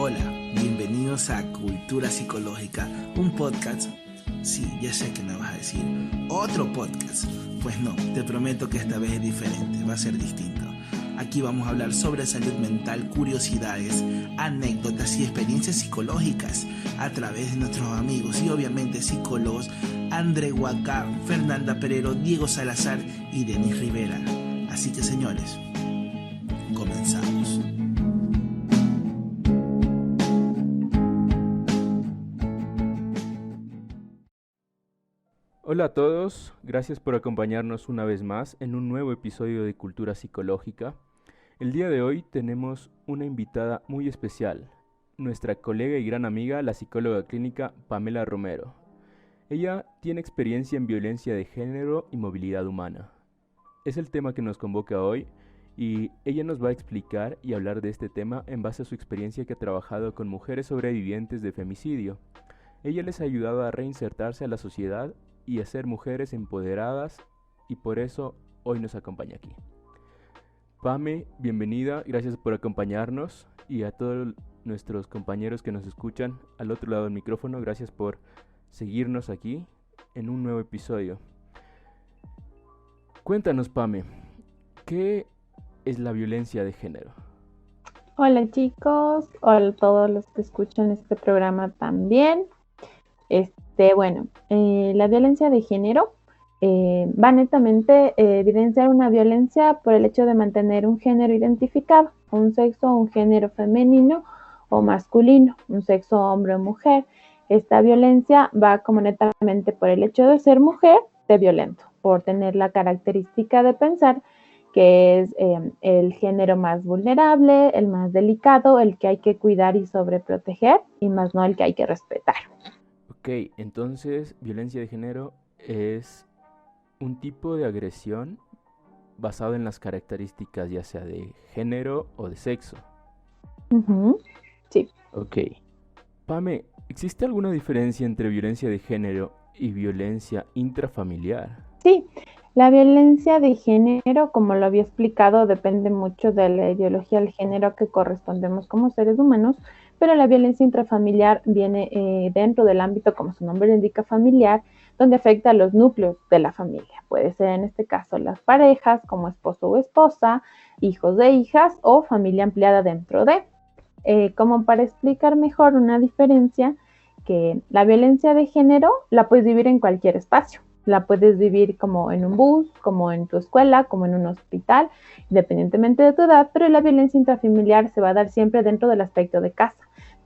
Hola, bienvenidos a Cultura Psicológica, un podcast. Sí, ya sé que me vas a decir, otro podcast. Pues no, te prometo que esta vez es diferente, va a ser distinto. Aquí vamos a hablar sobre salud mental, curiosidades, anécdotas y experiencias psicológicas a través de nuestros amigos y obviamente psicólogos André Huaca, Fernanda Perero, Diego Salazar y Denis Rivera. Así que señores, comenzamos. Hola a todos, gracias por acompañarnos una vez más en un nuevo episodio de Cultura Psicológica. El día de hoy tenemos una invitada muy especial, nuestra colega y gran amiga, la psicóloga clínica Pamela Romero. Ella tiene experiencia en violencia de género y movilidad humana. Es el tema que nos convoca hoy y ella nos va a explicar y hablar de este tema en base a su experiencia que ha trabajado con mujeres sobrevivientes de femicidio. Ella les ha ayudado a reinsertarse a la sociedad y a ser mujeres empoderadas, y por eso hoy nos acompaña aquí. Pame, bienvenida, gracias por acompañarnos, y a todos nuestros compañeros que nos escuchan al otro lado del micrófono, gracias por seguirnos aquí en un nuevo episodio. Cuéntanos, Pame, ¿qué es la violencia de género? Hola chicos, hola a todos los que escuchan este programa también. La violencia de género va netamente a evidenciar una violencia por el hecho de mantener un género identificado, un sexo, un género femenino o masculino, un sexo hombre o mujer. Esta violencia va como netamente por el hecho de ser mujer, de violento, por tener la característica de pensar que es el género más vulnerable, el más delicado, el que hay que cuidar y sobreproteger, y más no el que hay que respetar. Ok, entonces violencia de género es un tipo de agresión basado en las características ya sea de género o de sexo. Sí. Ok. Pame, ¿existe alguna diferencia entre violencia de género y violencia intrafamiliar? Sí, la violencia de género, como lo había explicado, depende mucho de la ideología del género que correspondemos como seres humanos, pero la violencia intrafamiliar viene dentro del ámbito, como su nombre lo indica, familiar, donde afecta a los núcleos de la familia. Puede ser en este caso las parejas, como esposo o esposa, hijos de hijas o familia ampliada dentro de. Como para explicar mejor una diferencia, que la violencia de género la puedes vivir en cualquier espacio. La puedes vivir como en un bus, como en tu escuela, como en un hospital, independientemente de tu edad, pero la violencia intrafamiliar se va a dar siempre dentro del aspecto de casa,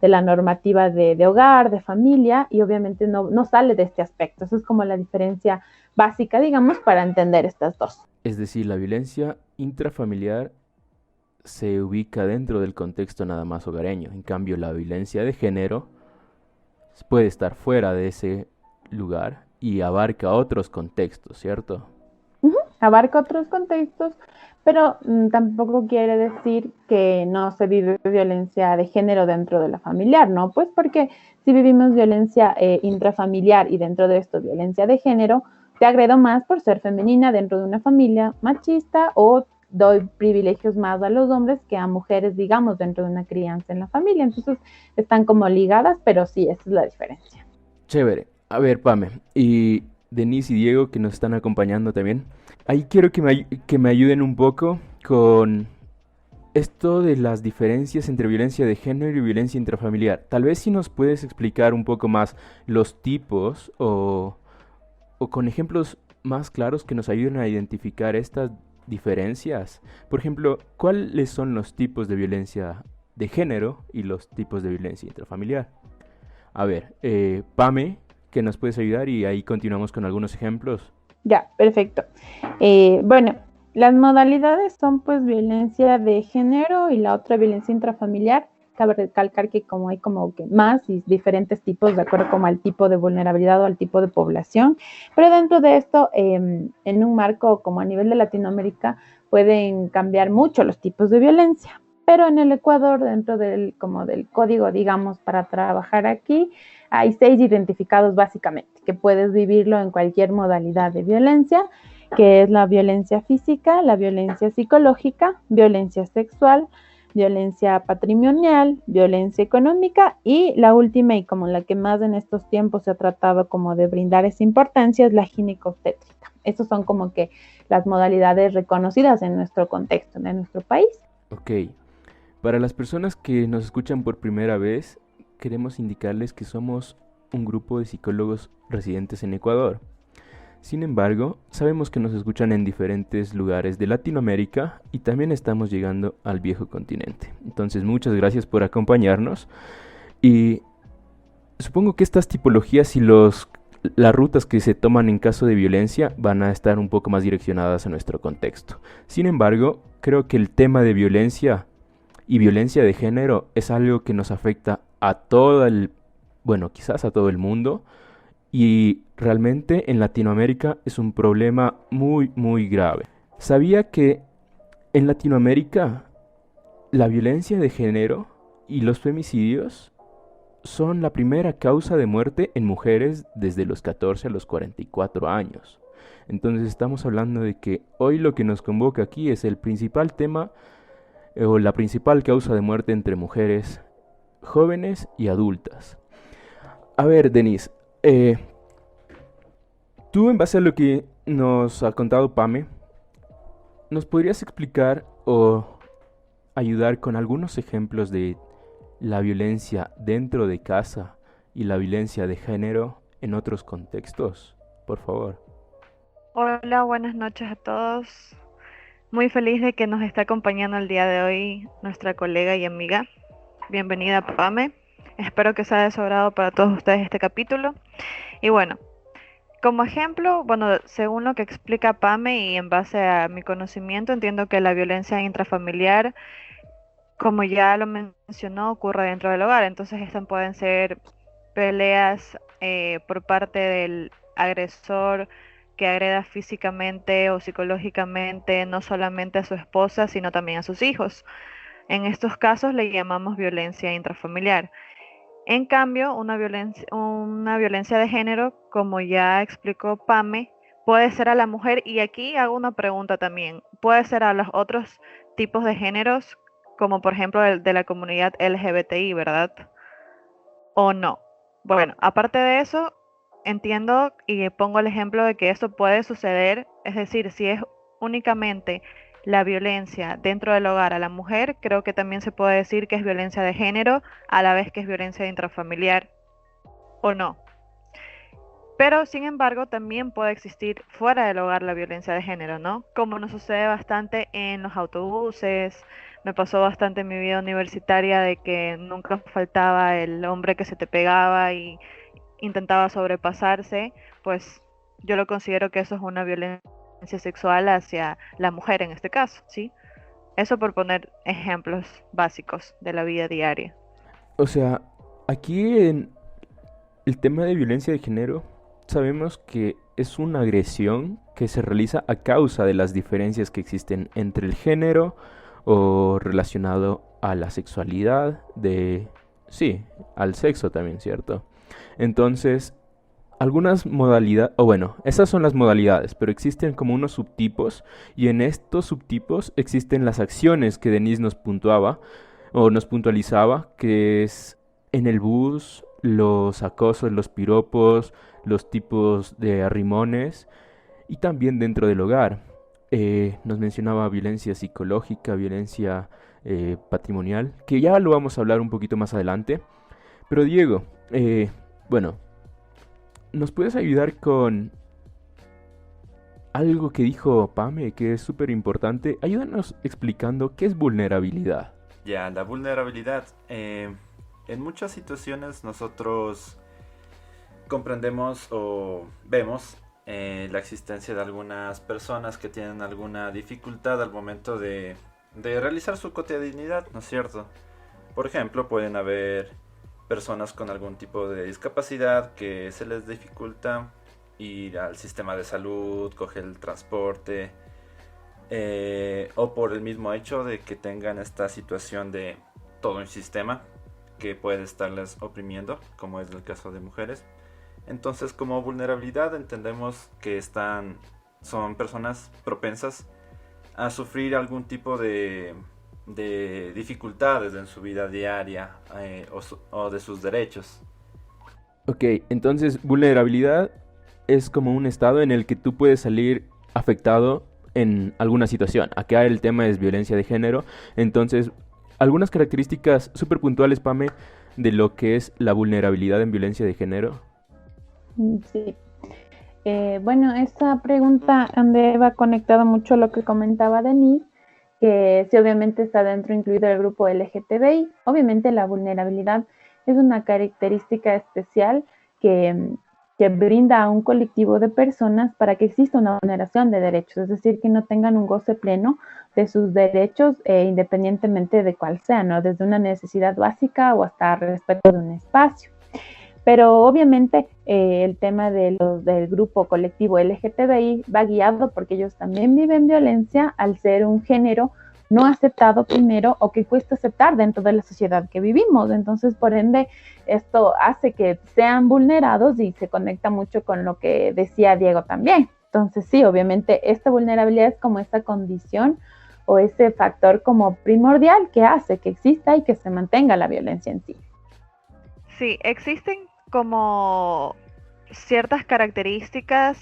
de la normativa de hogar, de familia, y obviamente no sale de este aspecto. Esa es como la diferencia básica, digamos, para entender estas dos. Es decir, la violencia intrafamiliar se ubica dentro del contexto nada más hogareño. En cambio, la violencia de género puede estar fuera de ese lugar y abarca otros contextos, ¿cierto? Abarca otros contextos, pero tampoco quiere decir que no se vive violencia de género dentro de la familiar, ¿no? Pues porque si vivimos violencia intrafamiliar y dentro de esto violencia de género, te agredo más por ser femenina dentro de una familia machista o doy privilegios más a los hombres que a mujeres, digamos, dentro de una crianza en la familia. Entonces están como ligadas, pero sí, esa es la diferencia. Chévere. A ver, Pame, y Denise y Diego que nos están acompañando también. Ahí quiero que me ayuden un poco con esto de las diferencias entre violencia de género y violencia intrafamiliar. Tal vez si nos puedes explicar un poco más los tipos o con ejemplos más claros que nos ayuden a identificar estas diferencias. Por ejemplo, ¿cuáles son los tipos de violencia de género y los tipos de violencia intrafamiliar? A ver, Pame, que nos puedes ayudar y ahí continuamos con algunos ejemplos. Ya, perfecto. Las modalidades son pues violencia de género y la otra violencia intrafamiliar. Cabe recalcar que como hay como que más y diferentes tipos de acuerdo como al tipo de vulnerabilidad o al tipo de población, pero dentro de esto, en un marco como a nivel de Latinoamérica, pueden cambiar mucho los tipos de violencia. Pero en el Ecuador, dentro del código, digamos, para trabajar aquí, hay 6 identificados básicamente, que puedes vivirlo en cualquier modalidad de violencia, que es la violencia física, la violencia psicológica, violencia sexual, violencia patrimonial, violencia económica y la última y como la que más en estos tiempos se ha tratado como de brindar esa importancia es la ginecobstétrica. Estos son como que las modalidades reconocidas en nuestro contexto, en nuestro país. Ok, para las personas que nos escuchan por primera vez, queremos indicarles que somos un grupo de psicólogos residentes en Ecuador. Sin embargo, sabemos que nos escuchan en diferentes lugares de Latinoamérica y también estamos llegando al viejo continente. Entonces, muchas gracias por acompañarnos y supongo que estas tipologías y las rutas que se toman en caso de violencia van a estar un poco más direccionadas a nuestro contexto. Sin embargo, creo que el tema de violencia y violencia de género es algo que nos afecta a quizás a todo el mundo. Y realmente en Latinoamérica es un problema muy, muy grave. ¿Sabía que en Latinoamérica la violencia de género y los femicidios son la primera causa de muerte en mujeres desde los 14 a los 44 años? Entonces estamos hablando de que hoy lo que nos convoca aquí es el principal tema o la principal causa de muerte entre mujeres jóvenes y adultas. A ver, Denise, tú en base a lo que nos ha contado Pame, ¿nos podrías explicar o ayudar con algunos ejemplos de la violencia dentro de casa y la violencia de género en otros contextos? Por favor. Hola, buenas noches a todos. Muy feliz de que nos esté acompañando el día de hoy nuestra colega y amiga. Bienvenida, Pame. Espero que sea de su agrado para todos ustedes este capítulo. Y bueno, como ejemplo, según lo que explica Pame y en base a mi conocimiento, entiendo que la violencia intrafamiliar, como ya lo mencionó, ocurre dentro del hogar. Entonces, estas pueden ser peleas por parte del agresor que agreda físicamente o psicológicamente no solamente a su esposa, sino también a sus hijos. En estos casos le llamamos violencia intrafamiliar. En cambio, una violencia de género, como ya explicó Pame, puede ser a la mujer, y aquí hago una pregunta también, puede ser a los otros tipos de géneros, como por ejemplo el de la comunidad LGBTI, ¿verdad? ¿O no? Bueno, aparte de eso, entiendo y pongo el ejemplo de que eso puede suceder, es decir, si es únicamente la violencia dentro del hogar a la mujer, creo que también se puede decir que es violencia de género, a la vez que es violencia intrafamiliar, ¿o no? Pero, sin embargo, también puede existir fuera del hogar la violencia de género, ¿no? Como nos sucede bastante en los autobuses, me pasó bastante en mi vida universitaria de que nunca faltaba el hombre que se te pegaba y intentaba sobrepasarse, pues yo lo considero que eso es una violencia sexual hacia la mujer en este caso, ¿sí? Eso por poner ejemplos básicos de la vida diaria. O sea, aquí en el tema de violencia de género, sabemos que es una agresión que se realiza a causa de las diferencias que existen entre el género o relacionado a la sexualidad sí, al sexo también, ¿cierto? Entonces, algunas modalidades, esas son las modalidades, pero existen como unos subtipos y en estos subtipos existen las acciones que Denise nos puntuaba o nos puntualizaba, que es en el bus, los acosos, los piropos, los tipos de arrimones y también dentro del hogar. Nos mencionaba violencia psicológica, violencia patrimonial, que ya lo vamos a hablar un poquito más adelante. Pero Diego, ¿nos puedes ayudar con algo que dijo Pame, que es súper importante? Ayúdanos explicando qué es vulnerabilidad. Ya, la vulnerabilidad. En muchas situaciones nosotros comprendemos o vemos la existencia de algunas personas que tienen alguna dificultad al momento de realizar su cotidianidad, ¿no es cierto? Por ejemplo, pueden haber personas con algún tipo de discapacidad que se les dificulta ir al sistema de salud, coger el transporte, o por el mismo hecho de que tengan esta situación de todo un sistema que puede estarles oprimiendo, como es el caso de mujeres. Entonces, como vulnerabilidad entendemos que son personas propensas a sufrir algún tipo de de dificultades en su vida diaria o de sus derechos. Ok, entonces vulnerabilidad es como un estado en el que tú puedes salir afectado en alguna situación. Acá el tema es violencia de género, entonces algunas características súper puntuales, Pame, de lo que es la vulnerabilidad en violencia de género. Sí. Bueno, esta pregunta, Ande, va conectada mucho a lo que comentaba Denise, que sí, obviamente está dentro incluido el grupo LGTBI. Obviamente la vulnerabilidad es una característica especial que brinda a un colectivo de personas para que exista una vulneración de derechos, es decir, que no tengan un goce pleno de sus derechos independientemente de cuál sea, ¿no? Desde una necesidad básica o hasta respeto de un espacio. Pero obviamente el tema del grupo colectivo LGTBI va guiado porque ellos también viven violencia al ser un género no aceptado primero o que cuesta aceptar dentro de la sociedad que vivimos. Entonces, por ende, esto hace que sean vulnerados y se conecta mucho con lo que decía Diego también. Entonces, sí, obviamente esta vulnerabilidad es como esta condición o ese factor como primordial que hace que exista y que se mantenga la violencia en sí. Sí, existen como ciertas características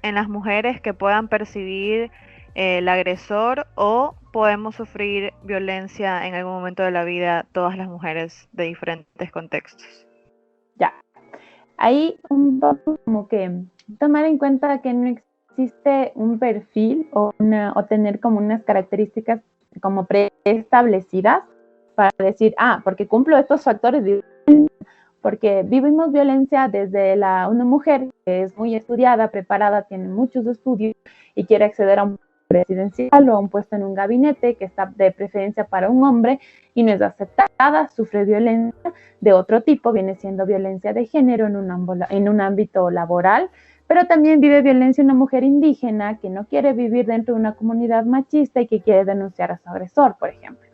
en las mujeres que puedan percibir el agresor, o podemos sufrir violencia en algún momento de la vida todas las mujeres de diferentes contextos. Ya, ahí un poco como que tomar en cuenta que no existe un perfil o tener como unas características como preestablecidas para decir, porque cumplo estos factores de porque vivimos violencia desde una mujer que es muy estudiada, preparada, tiene muchos estudios y quiere acceder a un presidencial o a un puesto en un gabinete que está de preferencia para un hombre y no es aceptada, sufre violencia de otro tipo, viene siendo violencia de género en un ámbito laboral, pero también vive violencia una mujer indígena que no quiere vivir dentro de una comunidad machista y que quiere denunciar a su agresor, por ejemplo.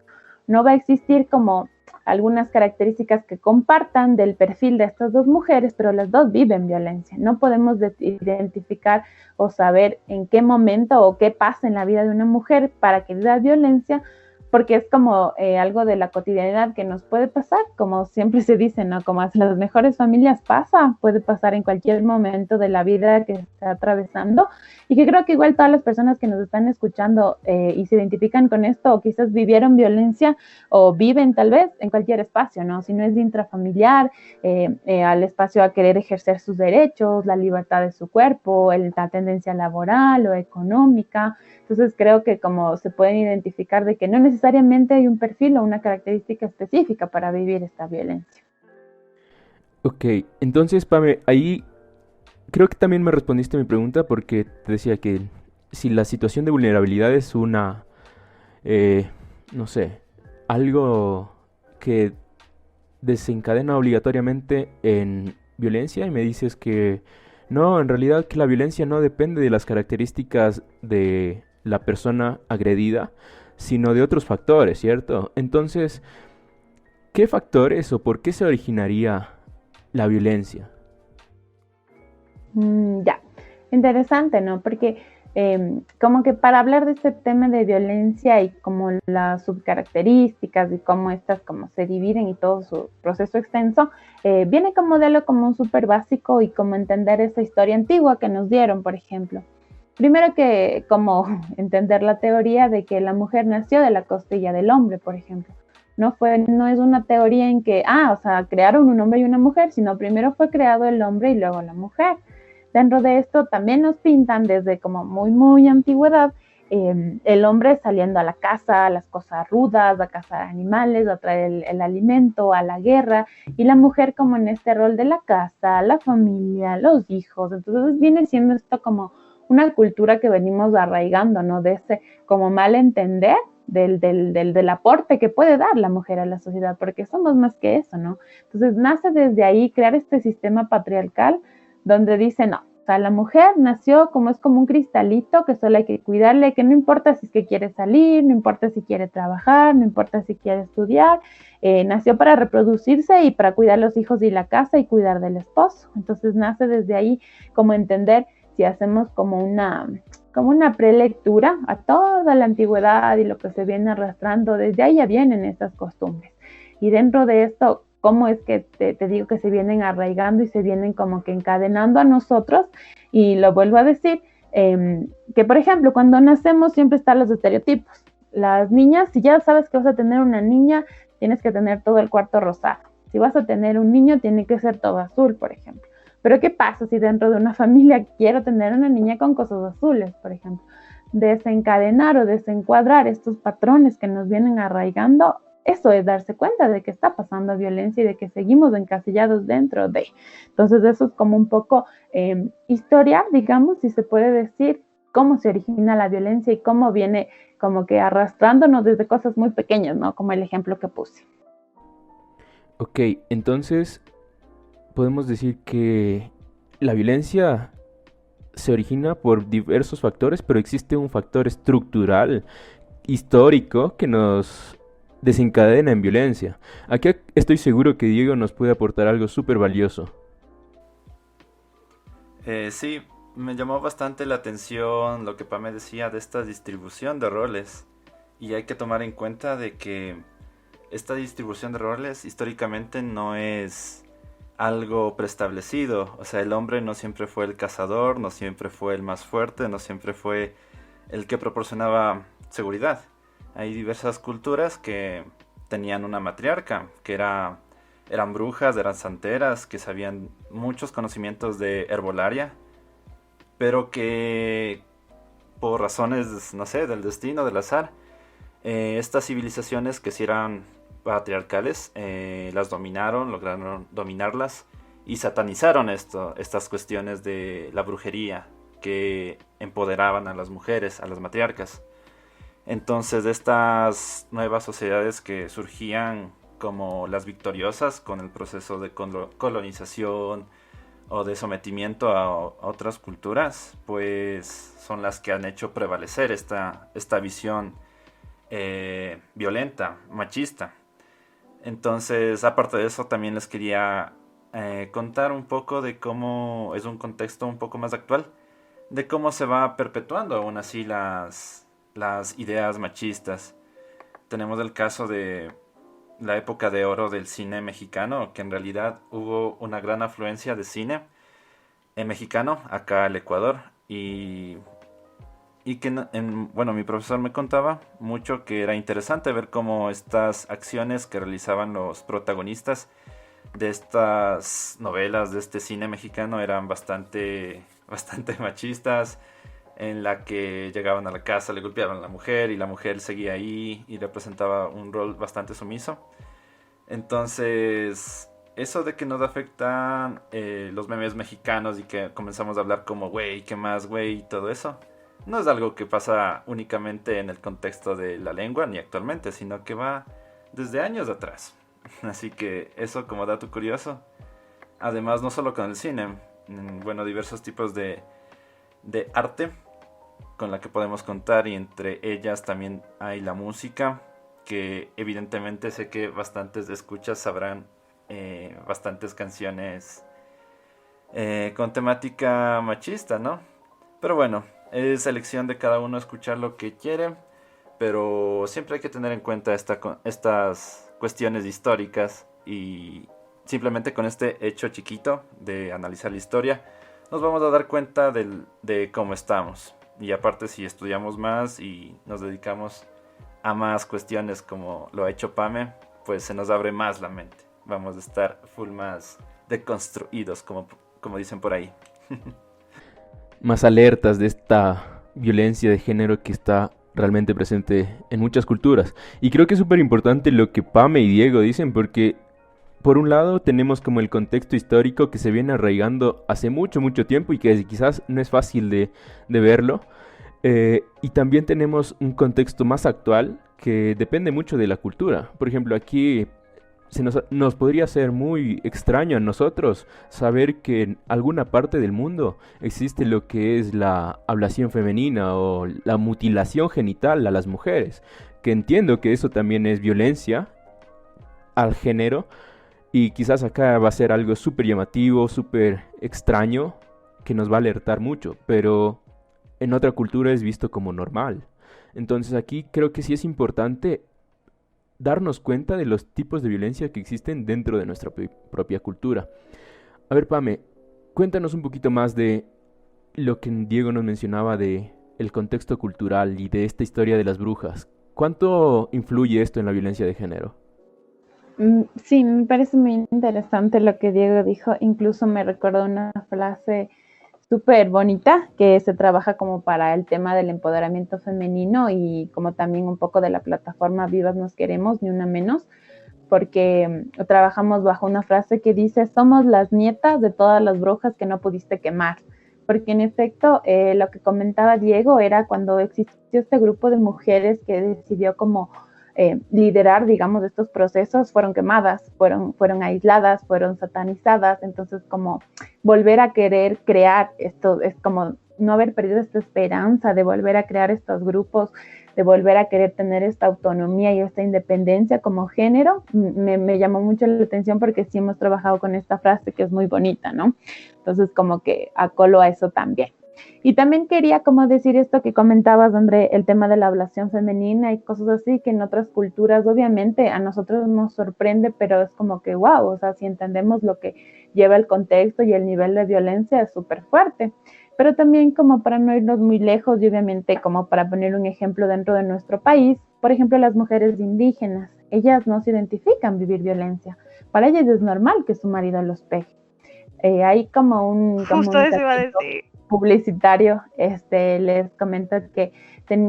No va a existir como algunas características que compartan del perfil de estas dos mujeres, pero las dos viven violencia. No podemos identificar o saber en qué momento o qué pasa en la vida de una mujer para que viva violencia, porque es como algo de la cotidianidad que nos puede pasar, como siempre se dice, ¿no? Como en las mejores familias pasa, puede pasar en cualquier momento de la vida que está atravesando, y que creo que igual todas las personas que nos están escuchando y se identifican con esto, o quizás vivieron violencia o viven tal vez en cualquier espacio, ¿no? Si no es de intrafamiliar, al espacio a querer ejercer sus derechos, la libertad de su cuerpo, la tendencia laboral o económica. Entonces creo que como se pueden identificar de que no necesariamente hay un perfil o una característica específica para vivir esta violencia. Ok, entonces, Pame, ahí creo que también me respondiste a mi pregunta, porque te decía que si la situación de vulnerabilidad es una, no sé, algo que desencadena obligatoriamente en violencia, y me dices que no, en realidad que la violencia no depende de las características de la persona agredida, sino de otros factores, ¿cierto? Entonces, ¿qué factores o por qué se originaría la violencia? Ya, interesante, ¿no? Porque como que para hablar de este tema de violencia y como las subcaracterísticas y cómo estas como se dividen y todo su proceso extenso, viene como modelo como súper básico y como entender esa historia antigua que nos dieron, por ejemplo. Primero que como entender la teoría de que la mujer nació de la costilla del hombre, por ejemplo. No es una teoría en que, crearon un hombre y una mujer, sino primero fue creado el hombre y luego la mujer. Dentro de esto también nos pintan desde como muy, muy antigüedad el hombre saliendo a la caza, a las cosas rudas, a cazar animales, a traer el alimento, a la guerra, y la mujer como en este rol de la casa, la familia, los hijos. Entonces viene siendo esto como una cultura que venimos arraigando, ¿no? De ese como mal entender del aporte que puede dar la mujer a la sociedad, porque somos más que eso, ¿no? Entonces nace desde ahí crear este sistema patriarcal donde dice, no, o sea, la mujer nació como es como un cristalito que solo hay que cuidarle, que no importa si es que quiere salir, no importa si quiere trabajar, no importa si quiere estudiar, nació para reproducirse y para cuidar los hijos y la casa y cuidar del esposo. Entonces nace desde ahí como entender, si hacemos como como una prelectura a toda la antigüedad y lo que se viene arrastrando. Desde ahí ya vienen estas costumbres. Y dentro de esto, ¿cómo es que te digo que se vienen arraigando y se vienen como que encadenando a nosotros? Y lo vuelvo a decir, que por ejemplo, cuando nacemos siempre están los estereotipos. Las niñas, si ya sabes que vas a tener una niña, tienes que tener todo el cuarto rosado. Si vas a tener un niño, tiene que ser todo azul, por ejemplo. Pero ¿qué pasa si dentro de una familia quiero tener una niña con cosas azules, por ejemplo? Desencadenar o desencuadrar estos patrones que nos vienen arraigando, eso es darse cuenta de que está pasando violencia y de que seguimos encasillados dentro de. Entonces eso es como un poco historia, digamos, si se puede decir, cómo se origina la violencia y cómo viene como que arrastrándonos desde cosas muy pequeñas, ¿no? Como el ejemplo que puse. Ok, entonces podemos decir que la violencia se origina por diversos factores, pero existe un factor estructural, histórico, que nos desencadena en violencia. Aquí estoy seguro que Diego nos puede aportar algo súper valioso. Sí, me llamó bastante la atención lo que Pame decía de esta distribución de roles. Y hay que tomar en cuenta de que esta distribución de roles históricamente no es algo preestablecido. O sea, el hombre no siempre fue el cazador, no siempre fue el más fuerte, no siempre fue el que proporcionaba seguridad. Hay diversas culturas que tenían una matriarca, que eran brujas, eran santeras, que sabían muchos conocimientos de herbolaria, pero que por razones, no sé, del destino, del azar, estas civilizaciones que sí eran patriarcales, las dominaron, lograron dominarlas y satanizaron estas cuestiones de la brujería que empoderaban a las mujeres, a las matriarcas. Entonces, de estas nuevas sociedades que surgían como las victoriosas con el proceso de colonización o de sometimiento a otras culturas, pues son las que han hecho prevalecer esta visión violenta, machista. Entonces, aparte de eso, también les quería contar un poco de cómo es un contexto un poco más actual, de cómo se va perpetuando aún así las ideas machistas. Tenemos el caso de la época de oro del cine mexicano, que en realidad hubo una gran afluencia de cine mexicano acá al Ecuador, y que, bueno, mi profesor me contaba mucho que era interesante ver cómo estas acciones que realizaban los protagonistas de estas novelas, de este cine mexicano, eran bastante machistas, en la que llegaban a la casa, le golpeaban a la mujer y la mujer seguía ahí y representaba un rol bastante sumiso. Entonces, eso de que nos afectan los memes mexicanos y que comenzamos a hablar como güey, ¿qué más güey? Y todo eso, no es algo que pasa únicamente en el contexto de la lengua ni actualmente, sino que va desde años atrás. Así que eso como dato curioso. Además, no solo con el cine, bueno, diversos tipos de arte con la que podemos contar, y entre ellas también hay la música, que evidentemente sé que bastantes de escuchas sabrán bastantes canciones con temática machista, ¿no? Pero bueno, es elección de cada uno escuchar lo que quiere, pero siempre hay que tener en cuenta estas cuestiones históricas, y simplemente con este hecho chiquito de analizar la historia nos vamos a dar cuenta de cómo estamos. Y aparte, si estudiamos más y nos dedicamos a más cuestiones como lo ha hecho Pame, pues se nos abre más la mente. Vamos a estar full más deconstruidos, como dicen por ahí. Más alertas de esta violencia de género que está realmente presente en muchas culturas. Y creo que es súper importante lo que Pame y Diego dicen, porque por un lado tenemos como el contexto histórico que se viene arraigando hace mucho tiempo y que quizás no es fácil de verlo. Y también tenemos un contexto más actual que depende mucho de la cultura. Por ejemplo, aquí nos podría ser muy extraño a nosotros saber que en alguna parte del mundo existe lo que es la ablación femenina o la mutilación genital a las mujeres. Que entiendo que eso también es violencia al género. Y quizás acá va a ser algo súper llamativo, súper extraño, que nos va a alertar mucho. Pero en otra cultura es visto como normal. Entonces aquí creo que sí es importante darnos cuenta de los tipos de violencia que existen dentro de nuestra propia cultura. A ver, Pame, cuéntanos un poquito más de lo que Diego nos mencionaba de el contexto cultural y de esta historia de las brujas. ¿Cuánto influye esto en la violencia de género? Sí, me parece muy interesante lo que Diego dijo. Incluso me recuerdo una frase súper bonita que se trabaja como para el tema del empoderamiento femenino y como también un poco de la plataforma Vivas Nos Queremos, ni una menos, porque trabajamos bajo una frase que dice: somos las nietas de todas las brujas que no pudiste quemar. Porque en efecto, lo que comentaba Diego era cuando existió este grupo de mujeres que decidió como liderar, digamos, estos procesos, fueron quemadas, fueron aisladas, fueron satanizadas. Entonces, como volver a querer crear esto, es como no haber perdido esta esperanza de volver a crear estos grupos, de volver a querer tener esta autonomía y esta independencia como género. Me llamó mucho la atención porque sí hemos trabajado con esta frase que es muy bonita, ¿no? Entonces, como que acolo a eso también. Y también quería como decir esto que comentabas, André, el tema de la ablación femenina y cosas así, que en otras culturas obviamente a nosotros nos sorprende, pero es como que wow, o sea, si entendemos lo que lleva el contexto y el nivel de violencia es súper fuerte. Pero también como para no irnos muy lejos y obviamente como para poner un ejemplo dentro de nuestro país, por ejemplo, las mujeres indígenas, ellas no se identifican vivir violencia. Para ellas es normal que su marido los pegue. Hay como un Justo eso iba a cachito decir. publicitario. Les comento que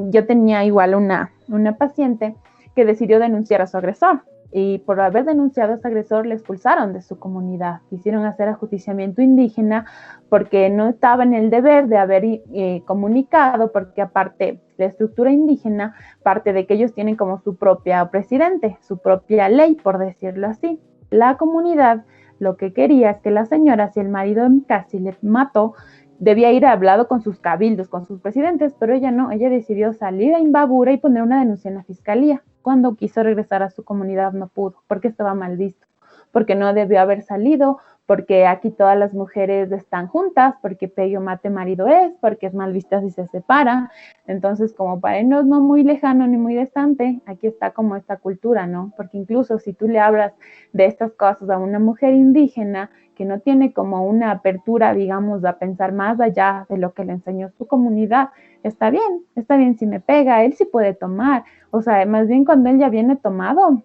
yo tenía igual una paciente que decidió denunciar a su agresor, y por haber denunciado a su agresor le expulsaron de su comunidad, quisieron hacer ajusticiamiento indígena porque no estaba en el deber de haber comunicado, porque aparte la estructura indígena parte de que ellos tienen como su propia presidente, su propia ley, por decirlo así. La comunidad lo que quería es que la señora, si el marido casi le mató, debía ir hablado con sus cabildos, con sus presidentes, pero ella no, ella decidió salir a Imbabura y poner una denuncia en la fiscalía. Cuando quiso regresar a su comunidad no pudo, porque estaba mal visto, porque no debió haber salido, porque aquí todas las mujeres están juntas, porque pegue o mate marido es, porque es mal vista si se separa. Entonces, como para irnos no muy lejano ni muy distante, aquí está como esta cultura, ¿no? Porque incluso si tú le hablas de estas cosas a una mujer indígena que no tiene como una apertura, digamos, a pensar más allá de lo que le enseñó su comunidad, está bien si me pega, él sí puede tomar. O sea, más bien cuando él ya viene tomado,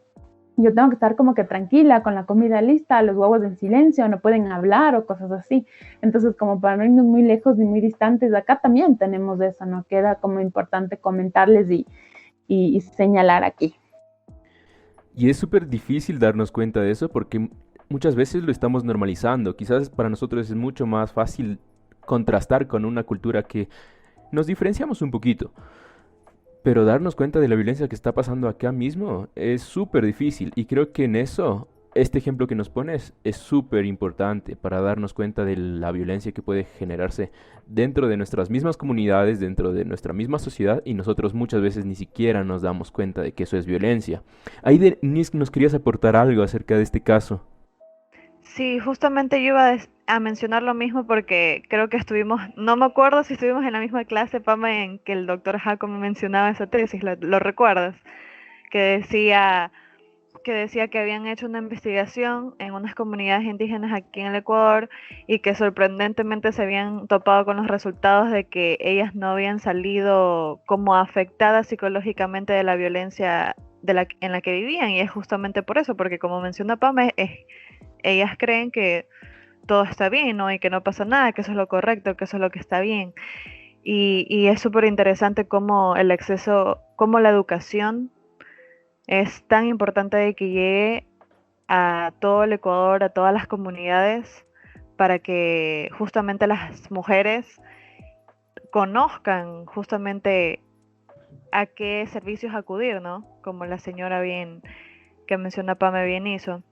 yo tengo que estar como que tranquila, con la comida lista, los huevos en silencio, no pueden hablar o cosas así. Entonces, como para no irnos muy lejos ni muy distantes, acá también tenemos eso, ¿no? Queda como importante comentarles y señalar aquí. Y es súper difícil darnos cuenta de eso porque muchas veces lo estamos normalizando. Quizás para nosotros es mucho más fácil contrastar con una cultura que nos diferenciamos un poquito. Pero darnos cuenta de la violencia que está pasando acá mismo es súper difícil. Y creo que en eso, este ejemplo que nos pones es súper importante para darnos cuenta de la violencia que puede generarse dentro de nuestras mismas comunidades, dentro de nuestra misma sociedad, y nosotros muchas veces ni siquiera nos damos cuenta de que eso es violencia. Ahí, Nis, nos querías aportar algo acerca de este caso. Sí, justamente yo iba a mencionar lo mismo porque creo que estuvimos, no me acuerdo si estuvimos en la misma clase, Pame, en que el doctor Jaco me mencionaba esa tesis, ¿lo recuerdas? Que decía, que decía que habían hecho una investigación en unas comunidades indígenas aquí en el Ecuador y que sorprendentemente se habían topado con los resultados de que ellas no habían salido como afectadas psicológicamente de la violencia en la que vivían, y es justamente por eso, porque como menciona Pame, ellas creen que todo está bien, ¿no? Y que no pasa nada, que eso es lo correcto, que eso es lo que está bien. Y es súper interesante cómo el acceso, cómo la educación es tan importante de que llegue a todo el Ecuador, a todas las comunidades, para que justamente las mujeres conozcan justamente a qué servicios acudir, ¿no? Como la señora bien, que menciona Pame bien hizo.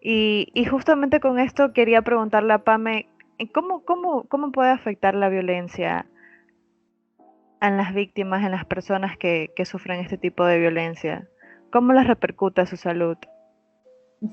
Y justamente con esto quería preguntarle a Pame, ¿cómo puede afectar la violencia en las víctimas, en las personas que sufren este tipo de violencia? ¿Cómo les repercute a su salud?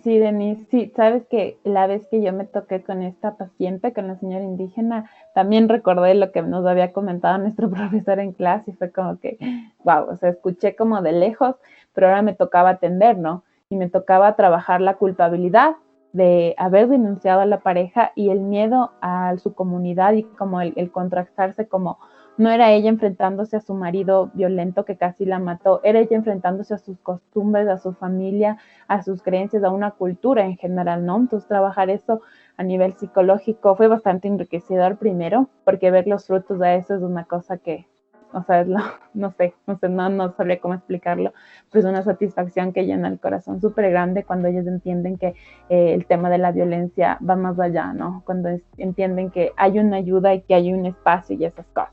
Sí, Denise, sí, sabes que la vez que yo me toqué con esta paciente, con la señora indígena, también recordé lo que nos había comentado nuestro profesor en clase y fue como que, wow, o sea, escuché como de lejos, pero ahora me tocaba atender, ¿no? Y me tocaba trabajar la culpabilidad de haber denunciado a la pareja y el miedo a su comunidad y como el contrastarse como no era ella enfrentándose a su marido violento que casi la mató, era ella enfrentándose a sus costumbres, a su familia, a sus creencias, a una cultura en general, ¿no? Entonces trabajar eso a nivel psicológico fue bastante enriquecedor primero, porque ver los frutos de eso es una cosa que, o sea, no sabría cómo explicarlo, pero es una satisfacción que llena el corazón súper grande cuando ellos entienden que el tema de la violencia va más allá, ¿no? Cuando entienden que hay una ayuda y que hay un espacio y esas cosas.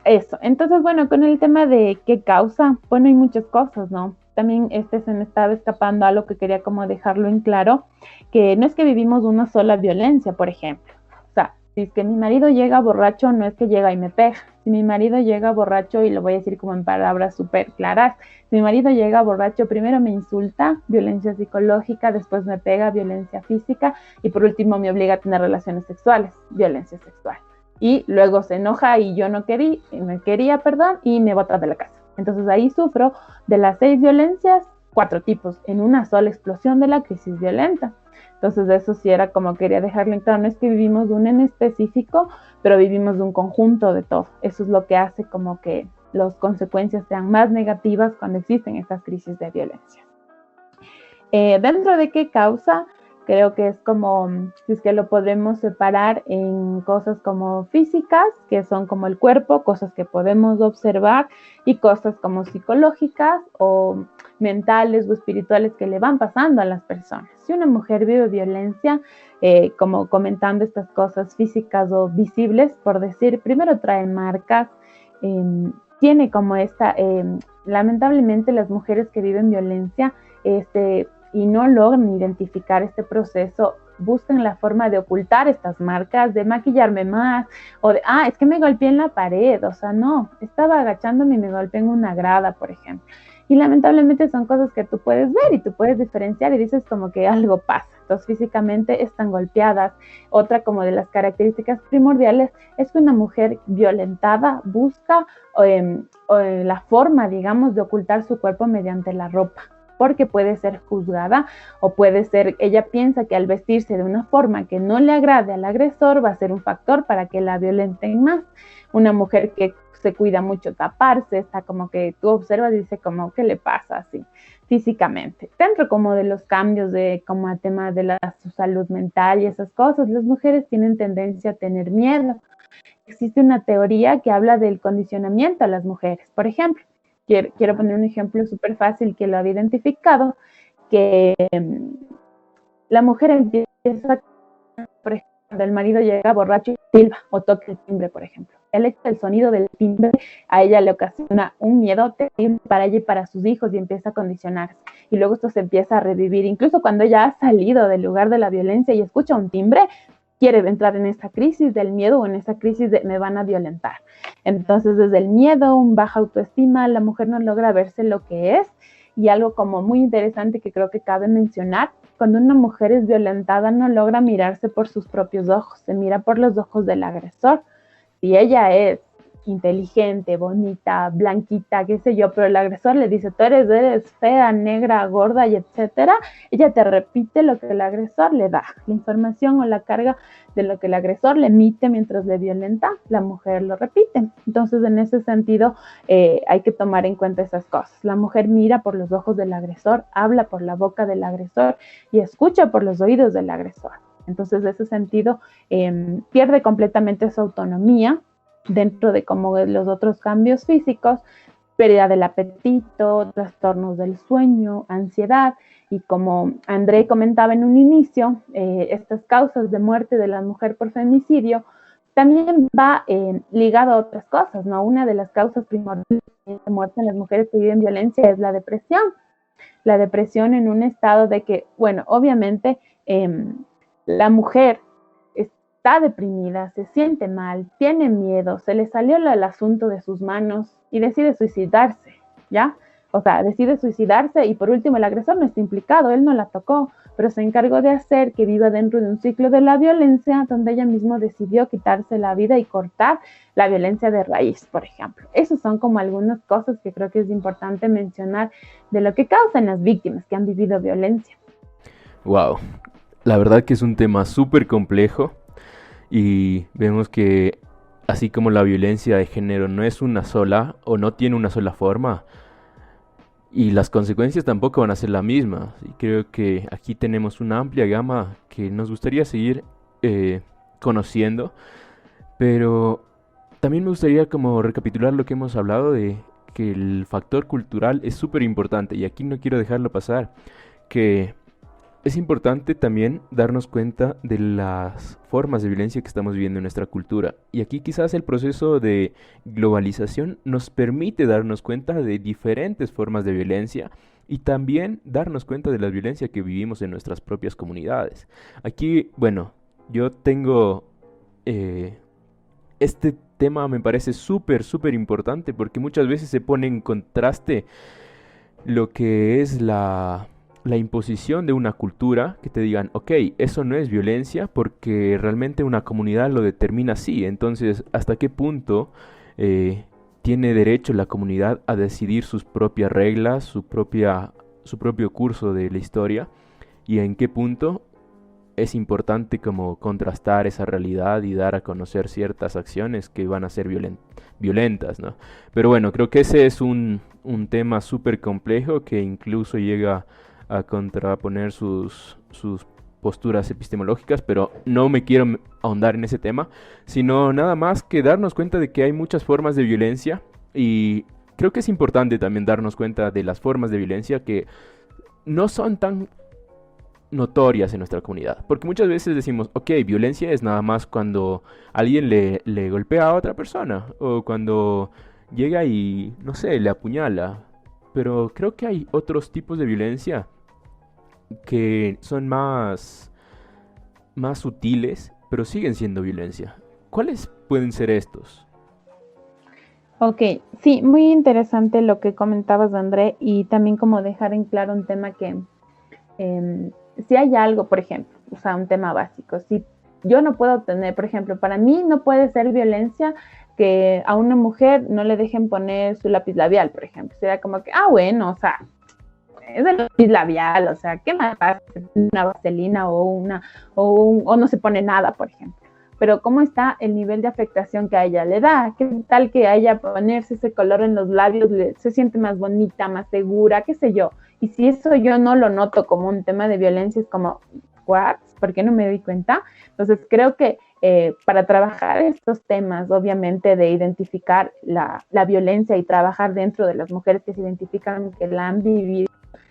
Eso. Entonces, bueno, con el tema de qué causa, bueno, hay muchas cosas, ¿no? También se me estaba escapando algo que quería como dejarlo en claro, que no es que vivimos una sola violencia, por ejemplo. O sea, si es que mi marido llega borracho, no es que llega y me pega. Si mi marido llega borracho, y lo voy a decir como en palabras súper claras, si mi marido llega borracho, primero me insulta, violencia psicológica, después me pega, violencia física, y por último me obliga a tener relaciones sexuales, violencia sexual. Y luego se enoja y yo no quería, y me bota de la casa. Entonces ahí sufro de las 6 violencias, 4 tipos, en una sola explosión de la crisis violenta. Entonces eso sí era como quería dejarlo en claro, no es que vivimos de un en específico, pero vivimos de un conjunto de todo. Eso es lo que hace como que las consecuencias sean más negativas cuando existen estas crisis de violencia. ¿Dentro de qué causa? Creo que es como, si es que lo podemos separar en cosas como físicas, que son como el cuerpo, cosas que podemos observar, y cosas como psicológicas o mentales o espirituales que le van pasando a las personas. Si una mujer vive violencia, como comentando estas cosas físicas o visibles, por decir, primero trae marcas, tiene como lamentablemente las mujeres que viven violencia, y no logran identificar este proceso, buscan la forma de ocultar estas marcas, de maquillarme más, o de, es que me golpeé en la pared, o sea, no, estaba agachándome y me golpeé en una grada, por ejemplo. Y lamentablemente son cosas que tú puedes ver y tú puedes diferenciar y dices como que algo pasa. Entonces físicamente están golpeadas. Otra como de las características primordiales es que una mujer violentada busca la forma, digamos, de ocultar su cuerpo mediante la ropa, porque puede ser juzgada o puede ser, ella piensa que al vestirse de una forma que no le agrade al agresor va a ser un factor para que la violenten más. Una mujer que se cuida mucho taparse, está como que tú observas y dice como, ¿qué le pasa así físicamente? Dentro como de los cambios de como a tema de su salud mental y esas cosas, las mujeres tienen tendencia a tener miedo. Existe una teoría que habla del condicionamiento a las mujeres, por ejemplo. Quiero poner un ejemplo súper fácil que lo había identificado, que la mujer empieza, por ejemplo, cuando el marido llega borracho y silba o toca el timbre, por ejemplo. El sonido del timbre a ella le ocasiona un miedo terrible para ella y para sus hijos y empieza a condicionarse. Y luego esto se empieza a revivir. Incluso cuando ella ha salido del lugar de la violencia y escucha un timbre, quiere entrar en esta crisis del miedo o en esta crisis de me van a violentar. Entonces, desde el miedo, un baja autoestima, la mujer no logra verse lo que es. Y algo como muy interesante que creo que cabe mencionar, cuando una mujer es violentada no logra mirarse por sus propios ojos, se mira por los ojos del agresor. Si ella es inteligente, bonita, blanquita, qué sé yo, pero el agresor le dice, tú eres fea, negra, gorda y etcétera, ella te repite lo que el agresor le da, la información o la carga de lo que el agresor le emite mientras le violenta, la mujer lo repite. Entonces, en ese sentido, hay que tomar en cuenta esas cosas. La mujer mira por los ojos del agresor, habla por la boca del agresor y escucha por los oídos del agresor. Entonces, en ese sentido, pierde completamente su autonomía dentro de como los otros cambios físicos, pérdida del apetito, trastornos del sueño, ansiedad, y como André comentaba en un inicio, estas causas de muerte de la mujer por femicidio también va ligado a otras cosas, ¿no? Una de las causas primordiales de muerte en las mujeres que viven violencia es la depresión. La depresión en un estado de que, bueno, obviamente la mujer está deprimida, se siente mal, tiene miedo, se le salió el asunto de sus manos y decide suicidarse, ¿ya? o sea, decide suicidarse y por último el agresor no está implicado, él no la tocó, pero se encargó de hacer que viva dentro de un ciclo de la violencia donde ella misma decidió quitarse la vida y cortar la violencia de raíz, por ejemplo. Esas son como algunas cosas que creo que es importante mencionar de lo que causan las víctimas que han vivido violencia. Wow, la verdad que es un tema súper complejo y vemos que así como la violencia de género no es una sola o no tiene una sola forma, y las consecuencias tampoco van a ser la misma. Y creo que aquí tenemos una amplia gama que nos gustaría seguir conociendo, pero también me gustaría como recapitular lo que hemos hablado de que el factor cultural es súper importante y aquí no quiero dejarlo pasar, que es importante también darnos cuenta de las formas de violencia que estamos viviendo en nuestra cultura. Y aquí quizás el proceso de globalización nos permite darnos cuenta de diferentes formas de violencia y también darnos cuenta de la violencia que vivimos en nuestras propias comunidades. Aquí, bueno, yo tengo... este tema me parece súper importante porque muchas veces se pone en contraste lo que es la imposición de una cultura, que te digan, ok, eso no es violencia porque realmente una comunidad lo determina así. Entonces, ¿hasta qué punto tiene derecho la comunidad a decidir sus propias reglas, su propio curso de la historia? ¿Y en qué punto es importante como contrastar esa realidad y dar a conocer ciertas acciones que van a ser violentas, ¿no? Pero bueno, creo que ese es un tema súper complejo que incluso llega a contraponer sus posturas epistemológicas, pero no me quiero ahondar en ese tema, sino nada más que darnos cuenta de que hay muchas formas de violencia y creo que es importante también darnos cuenta de las formas de violencia que no son tan notorias en nuestra comunidad, porque muchas veces decimos, ok, violencia es nada más cuando alguien le golpea a otra persona o cuando llega y, no sé, le apuñala, pero creo que hay otros tipos de violencia que son más sutiles, pero siguen siendo violencia. ¿Cuáles pueden ser estos? Ok, sí, muy interesante lo que comentabas, André, y también como dejar en claro un tema que si hay algo, por ejemplo, o sea, un tema básico, si yo no puedo tener, por ejemplo, para mí no puede ser violencia que a una mujer no le dejen poner su lápiz labial, por ejemplo, sería como que, bueno, o sea, es el lápiz labial, o sea, ¿qué más pasa? Una vaselina o no se pone nada, por ejemplo. Pero ¿cómo está el nivel de afectación que a ella le da? ¿Qué tal que a ella ponerse ese color en los labios se siente más bonita, más segura, qué sé yo? Y si eso yo no lo noto como un tema de violencia, es como, ¿what? ¿Por qué no me doy cuenta? Entonces creo que para trabajar estos temas, obviamente, de identificar la violencia y trabajar dentro de las mujeres que se identifican que la han vivido,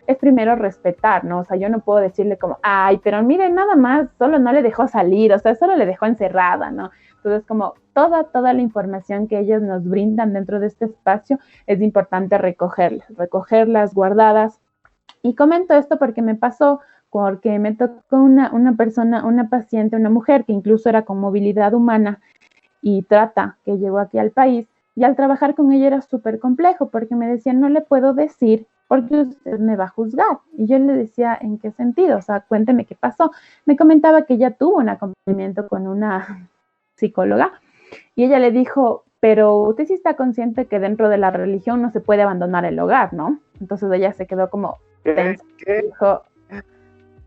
es primero respetar, ¿no? O sea, yo no puedo decirle como, pero miren, nada más, solo no le dejó salir, o sea, solo le dejó encerrada, ¿no? Entonces, como toda la información que ellas nos brindan dentro de este espacio, es importante recogerlas guardadas. Y comento esto porque me pasó, porque me tocó una persona, una paciente, una mujer que incluso era con movilidad humana y trata, que llegó aquí al país, y al trabajar con ella era súper complejo, porque me decían, no le puedo decir porque usted me va a juzgar. Y yo le decía, ¿en qué sentido? O sea, cuénteme qué pasó. Me comentaba que ella tuvo un acompañamiento con una psicóloga y ella le dijo, pero usted sí está consciente que dentro de la religión no se puede abandonar el hogar, ¿no? Entonces ella se quedó como tensa. Dijo,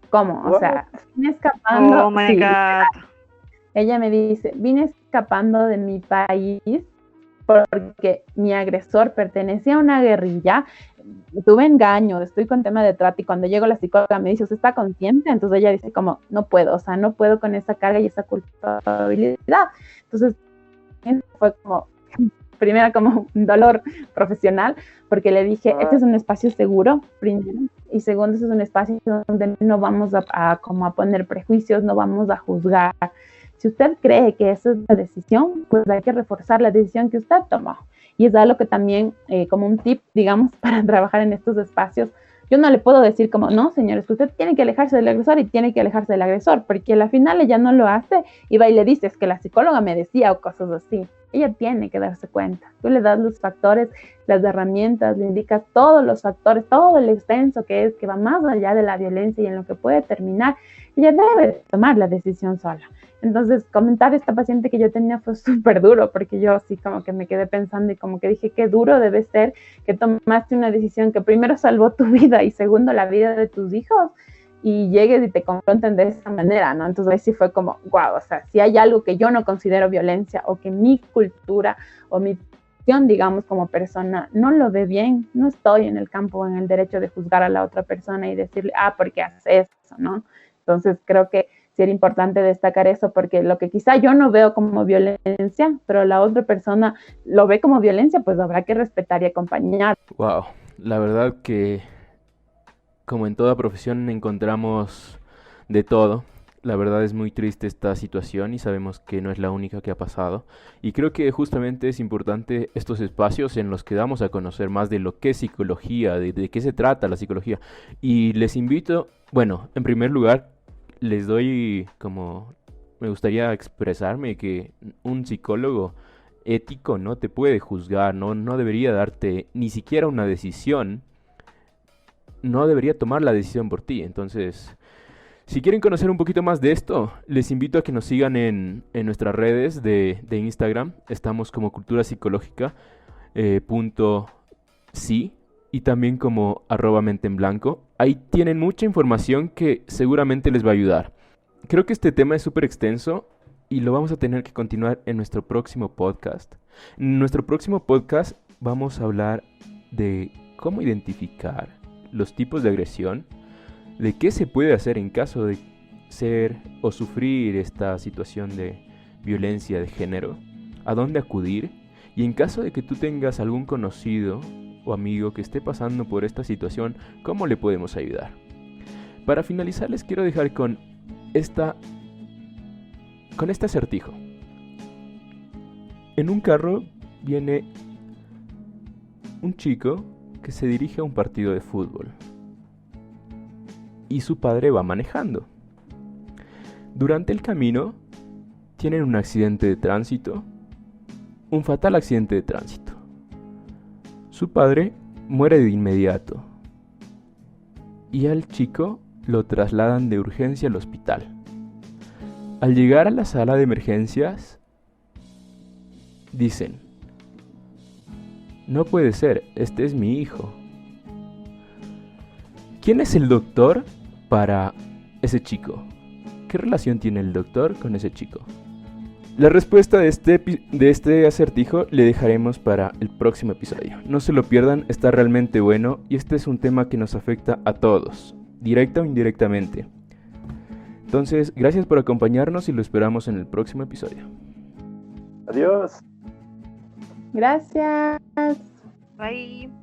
¿cómo? O sea, vine escapando. Oh my God. Ella me dice, vine escapando de mi país porque mi agresor pertenecía a una guerrilla, tuve engaño, estoy con tema de trata, y cuando llego la psicóloga me dice, ¿usted está consciente? Entonces ella dice como, no puedo, o sea, no puedo con esa carga y esa culpabilidad. Entonces fue como, primero como un dolor profesional, porque le dije, este es un espacio seguro, primero, y segundo, este es un espacio donde no vamos a poner prejuicios, no vamos a juzgar. Si usted cree que esa es la decisión, pues hay que reforzar la decisión que usted tomó. Y es algo que también, como un tip, digamos, para trabajar en estos espacios, yo no le puedo decir como, no, señores, usted tiene que alejarse del agresor y tiene que alejarse del agresor, porque al final ella no lo hace y va y le dice, es que la psicóloga me decía o cosas así. ella tiene que darse cuenta. Tú le das los factores, las herramientas, le indicas todos los factores, todo el extenso que es, que va más allá de la violencia y en lo que puede terminar. Ella debe tomar la decisión sola. Entonces, comentar a esta paciente que yo tenía fue súper duro, porque yo sí como que me quedé pensando y como que dije, qué duro debe ser que tomaste una decisión que primero salvó tu vida y segundo la vida de tus hijos, y llegues y te confronten de esa manera, ¿no? Entonces ahí sí fue como, wow, o sea, si hay algo que yo no considero violencia o que mi cultura o mi posición, digamos, como persona no lo ve bien, no estoy en el campo, en el derecho de juzgar a la otra persona y decirle, ¿por qué haces eso, no? Entonces creo que sí era importante destacar eso, porque lo que quizá yo no veo como violencia, pero la otra persona lo ve como violencia, pues habrá que respetar y acompañar. Wow, la verdad que como en toda profesión encontramos de todo. La verdad es muy triste esta situación y sabemos que no es la única que ha pasado. Y creo que justamente es importante estos espacios en los que damos a conocer más de lo que es psicología, de qué se trata la psicología. Y les invito, bueno, en primer lugar, les doy como, me gustaría expresarme que un psicólogo ético no te puede juzgar, no debería darte ni siquiera una decisión, no debería tomar la decisión por ti. Entonces, si quieren conocer un poquito más de esto, les invito a que nos sigan en nuestras redes de Instagram. Estamos como Cultura Psicológica .si y también como @mente en blanco. Ahí tienen mucha información que seguramente les va a ayudar. Creo que este tema es súper extenso y lo vamos a tener que continuar en nuestro próximo podcast. En nuestro próximo podcast vamos a hablar de cómo identificar los tipos de agresión, de qué se puede hacer en caso de ser o sufrir esta situación de violencia de género, a dónde acudir, y en caso de que tú tengas algún conocido o amigo que esté pasando por esta situación, ¿cómo le podemos ayudar? Para finalizar, les quiero dejar con este acertijo. En un carro viene un chico que se dirige a un partido de fútbol y su padre va manejando. Durante el camino tienen un accidente de tránsito, un fatal accidente de tránsito. Su padre muere de inmediato y al chico lo trasladan de urgencia al hospital. Al llegar a la sala de emergencias, dicen: no puede ser, este es mi hijo. ¿Quién es el doctor para ese chico? ¿Qué relación tiene el doctor con ese chico? La respuesta de este acertijo le dejaremos para el próximo episodio. No se lo pierdan, está realmente bueno y este es un tema que nos afecta a todos, directa o indirectamente. Entonces, gracias por acompañarnos y lo esperamos en el próximo episodio. Adiós. Gracias. Bye.